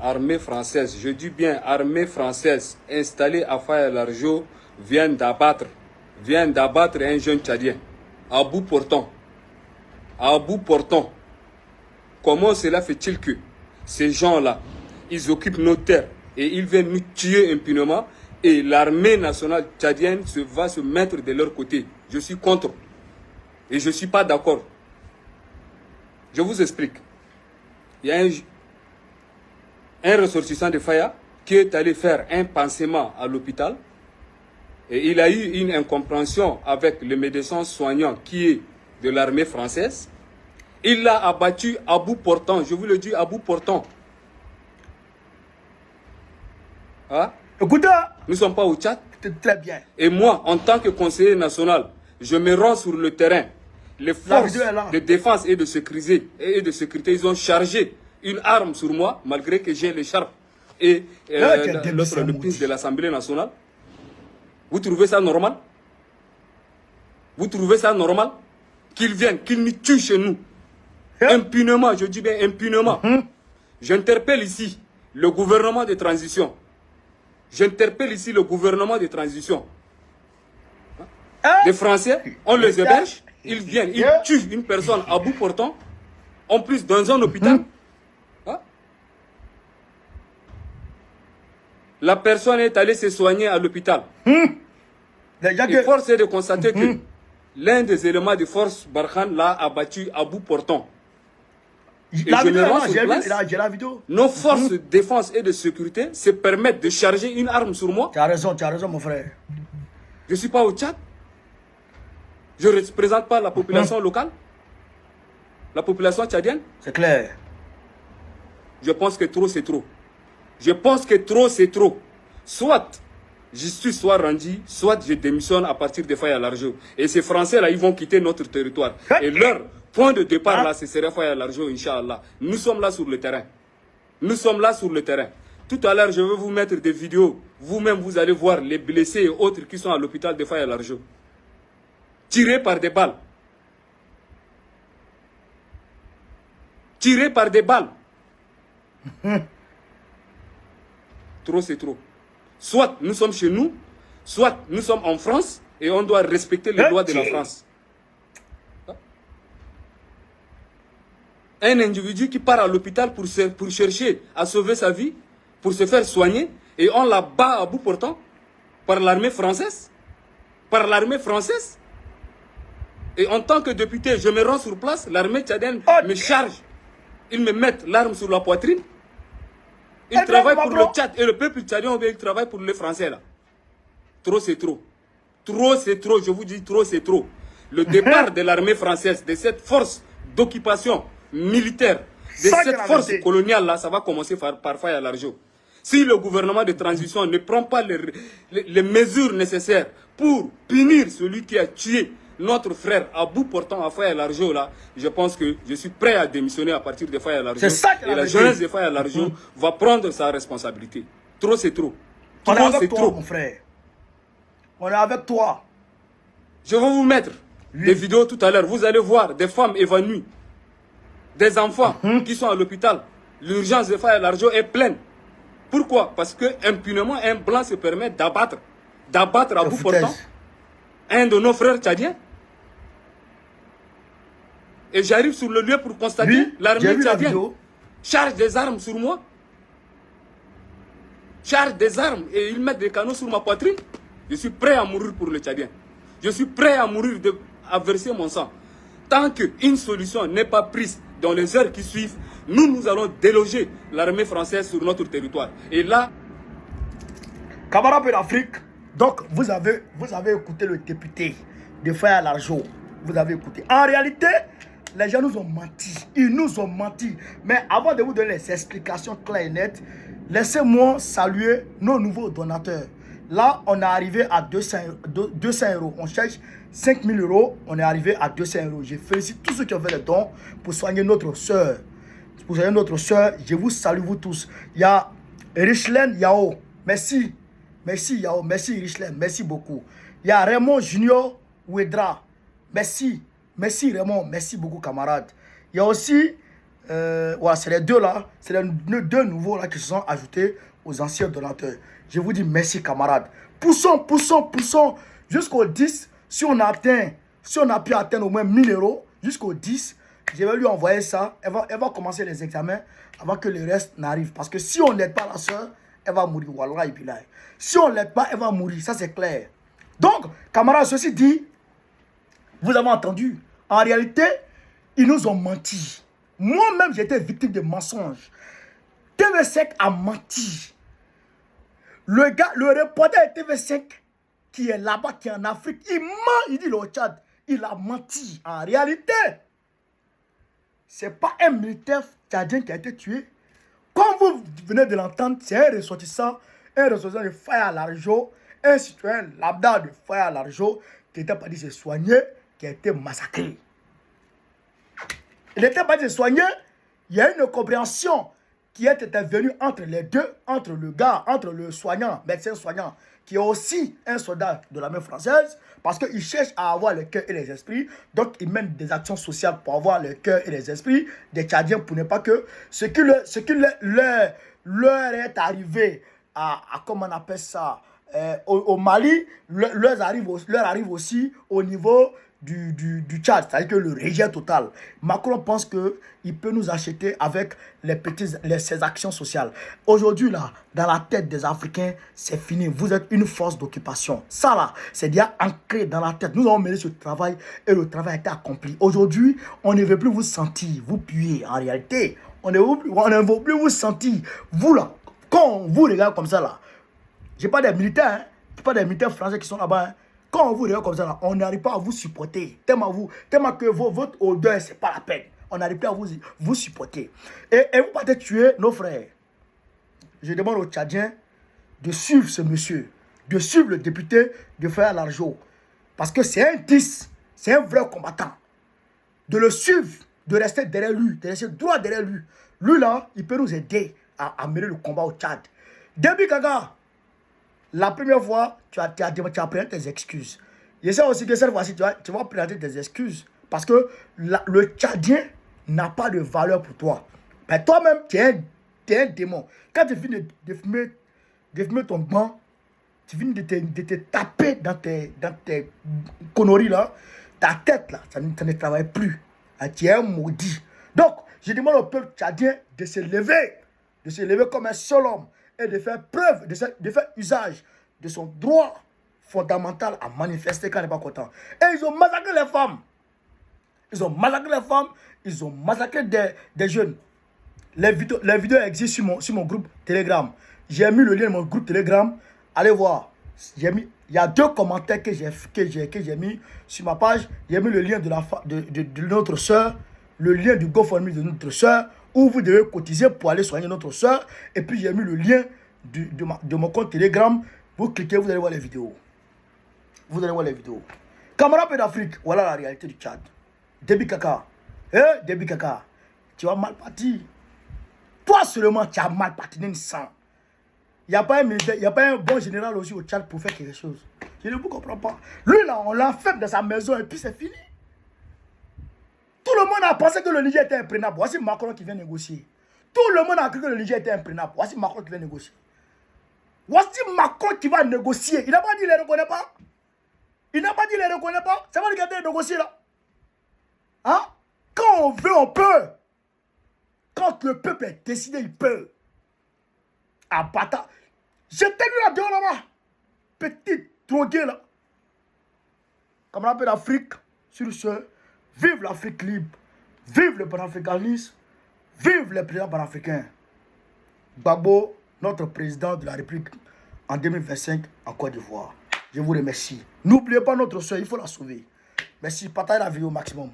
Armée française, je dis bien armée française installée à Faya-Largeau vient d'abattre un jeune Tchadien à bout portant. À bout portant. Comment cela fait-il que ces gens-là, ils occupent nos terres et ils viennent nous tuer impunément et l'armée nationale tchadienne va se mettre de leur côté? Je suis contre et je ne suis pas d'accord. Je vous explique. Il y a un ressortissant de Faya qui est allé faire un pansement à l'hôpital et il a eu une incompréhension avec le médecin soignant qui est de l'armée française. Il l'a abattu à bout portant, je vous le dis, à bout portant. Hein? Écoutez, nous ne sommes pas au Tchad. Très bien. Et moi, en tant que conseiller national, je me rends sur le terrain. Les forces de défense et de sécurité, ils ont chargé une arme sur moi, malgré que j'ai l'écharpe et le pins de l'Assemblée nationale. Vous trouvez ça normal? Vous trouvez ça normal? Qu'ils viennent, qu'ils nous tuent chez nous. Impunément, je dis bien impunément. J'interpelle ici le gouvernement de transition. J'interpelle ici le gouvernement de transition. Des Français, on les héberge, ils viennent, ils tuent une personne à bout portant, en plus dans un hôpital. La personne est allée se soigner à l'hôpital. Et force est de constater que l'un des éléments de force Barkhane l'a abattu à bout portant. La vidéo. Nos forces de défense et de sécurité se permettent de charger une arme sur moi. Tu as raison mon frère. Je ne suis pas au Tchad. Je ne représente pas la population locale. La population tchadienne. C'est clair. Je pense que trop c'est trop. Je pense que trop c'est trop. Soit justice soit rendue, soit je démissionne à partir de Faya-Largeau. Et ces Français-là, ils vont quitter notre territoire. Et leur point de départ, là, ce serait Faya-Largeau, Inch'Allah. Nous sommes là sur le terrain. Nous sommes là sur le terrain. Tout à l'heure, je vais vous mettre des vidéos. Vous-même, vous allez voir les blessés et autres qui sont à l'hôpital de Faya-Largeau. Tirés par des balles. Tirés par des balles. Trop, c'est trop. Soit nous sommes chez nous, soit nous sommes en France et on doit respecter les lois de la France. Un individu qui part à l'hôpital pour chercher à sauver sa vie, pour se faire soigner, et on la bat à bout portant par l'armée française. Par l'armée française. Et en tant que député, je me rends sur place, l'armée tchadienne me charge. Ils me mettent l'arme sur la poitrine. Ils travaillent pour le Tchad et le peuple tchadien, ils travaillent pour les Français là. Trop c'est trop. Trop c'est trop, je vous dis trop c'est trop. Le départ de l'armée française, de cette force d'occupation militaire, de cette force coloniale là, ça va commencer par Faya-Largeau. Si le gouvernement de transition ne prend pas les mesures nécessaires pour punir celui qui a tué notre frère à bout portant à Faya-Largeau là, je pense que je suis prêt à démissionner à partir de Faya-Largeau. Et la jeunesse de Faya-Largeau va prendre sa responsabilité. Trop c'est trop. On est avec toi, mon frère. On est avec toi. Je vais vous mettre des vidéos tout à l'heure. Vous allez voir des femmes évanouies, des enfants qui sont à l'hôpital. L'urgence de Faya-Largeau est pleine. Pourquoi? Parce que impunément un blanc se permet d'abattre à bout portant un de nos frères tchadiens. Et j'arrive sur le lieu pour constater l'armée tchadienne charge des armes sur moi. Charge des armes et ils mettent des canons sur ma poitrine. Je suis prêt à mourir pour le Tchadien. Je suis prêt à mourir, à verser mon sang. Tant qu'une solution n'est pas prise dans les heures qui suivent, nous allons déloger l'armée française sur notre territoire. Et là... Camarades de l'Afrique, donc vous avez écouté le député de Faya-Largeau. Vous avez écouté. En réalité, les gens nous ont menti. Ils nous ont menti. Mais avant de vous donner les explications claires et nettes, laissez-moi saluer nos nouveaux donateurs. Là, on est arrivé à 200 euros. On cherche 5 000 euros. On est arrivé à 200 euros. Je félicite tous ceux qui ont fait les dons pour soigner notre soeur. Pour soigner notre soeur, je vous salue vous tous. Il y a Richelaine Yao. Merci. Merci Yao. Merci Richelaine. Merci beaucoup. Il y a Raymond Junior Ouedra. Merci. Merci Raymond. Merci beaucoup camarades. Il y a aussi Voilà, c'est les deux là. C'est les deux nouveaux là qui se sont ajoutés aux anciens donateurs. Je vous dis merci, camarades. Poussons, poussons, poussons jusqu'au 10. Si on a pu atteindre au moins 1000 euros, jusqu'au 10, je vais lui envoyer ça. Elle va commencer les examens avant que le reste n'arrive. Parce que si on n'aide pas la soeur, elle va mourir. Wallahi billahi. Si on ne l'aide pas, elle va mourir. Ça, c'est clair. Donc, camarades, ceci dit, vous avez entendu. En réalité, ils nous ont menti. Moi-même, j'ai été victime de mensonges. TV5 a menti. Le reporter de TV5 qui est là-bas, qui est en Afrique, il ment. Il dit le Tchad, il a menti. En réalité, ce n'est pas un militaire tchadien qui a été tué. Comme vous venez de l'entendre, c'est un ressortissant de Faya à Larjo, un citoyen lambda de Faya à Larjo qui n'était pas dit se soigner, qui a été massacré. Il n'était pas dit se soigner, il y a une compréhension qui est intervenue entre les deux, entre le gars, entre le soignant, médecin soignant, qui est aussi un soldat de l'armée française, parce qu'il cherche à avoir le cœur et les esprits, donc il mène des actions sociales pour avoir le cœur et les esprits des Tchadiens, pour ne pas que ce qui leur est arrivé à comment on appelle ça, au Mali, leur arrive aussi au niveau du Tchad, c'est-à-dire que le rejet total. Macron pense qu'il peut nous acheter avec ses actions sociales. Aujourd'hui, là, dans la tête des Africains, c'est fini. Vous êtes une force d'occupation. Ça, là, c'est déjà ancré dans la tête. Nous avons mené ce travail et le travail a été accompli. Aujourd'hui, on ne veut plus vous sentir, vous puer. En réalité, on ne veut plus vous sentir. Vous, là, quand on vous regarde comme ça, là, je n'ai pas des militaires, hein, je n'ai pas des militaires français qui sont là-bas, hein. Quand on vous regarde comme ça, là, on n'arrive pas à vous supporter. Tellement que votre odeur, ce n'est pas la peine. On n'arrive pas à vous supporter. Et vous partez tuer nos frères. Je demande aux Tchadiens de suivre ce monsieur, de suivre le député de Faya Larjo. Parce que c'est un 10, c'est un vrai combattant. De le suivre, de rester derrière lui, de rester droit derrière lui. Lui là, il peut nous aider à mener le combat au Tchad. Déby Kaka, la première fois, tu as présenté tes excuses. Je sais aussi que cette fois-ci, tu vas présenter tes excuses. Parce que le Tchadien n'a pas de valeur pour toi. Mais toi-même, tu es un démon. Quand tu finis de fumer ton banc, tu finis de te taper dans tes conneries là, ta tête là, ça ne travaille plus. Tu es un maudit. Donc, je demande au peuple tchadien de se lever comme un seul homme et de faire preuve, de faire usage de son droit fondamental à manifester quand il n'est pas content. Et ils ont massacré les femmes. Ils ont massacré des jeunes. Les vidéos existent sur mon groupe Telegram. J'ai mis le lien de mon groupe Telegram. Allez voir. Il y a 2 commentaires que j'ai mis sur ma page. J'ai mis le lien de notre soeur, le lien du GoFundMe de notre soeur, où vous devez cotiser pour aller soigner notre soeur. Et puis j'ai mis le lien de mon compte Telegram. Vous cliquez, vous allez voir les vidéos. Camarades d'Afrique, voilà la réalité du Tchad. Déby Kaka. Déby Kaka, tu vas mal parti. Toi seulement, tu as mal parti d'une sang. Il n'y a pas un bon général aussi au Tchad pour faire quelque chose. Je ne vous comprends pas. Lui là, on l'enferme dans sa maison et puis c'est fini. Tout le monde a pensé que le Niger était imprenable. Voici Macron qui vient négocier. Tout le monde a cru que le Niger était imprenable. Voici Macron qui vient négocier. Voici Macron qui va négocier. Il n'a pas dit qu'il ne les reconnaît pas. Ça va regarder les négocier là. Hein? Quand on veut, on peut. Quand le peuple est décidé, il peut. Ah, bâtard. Jetez-lui là dehors là-bas. Petit drogué là. Comme on appelle l'Afrique, sur ce, vive l'Afrique libre. Vive le panafricanisme. Vive les présidents panafricains. Gbagbo, notre président de la République en 2025 en Côte d'Ivoire. Je vous remercie. N'oubliez pas notre soeur, il faut la sauver. Merci, partagez la vidéo au maximum.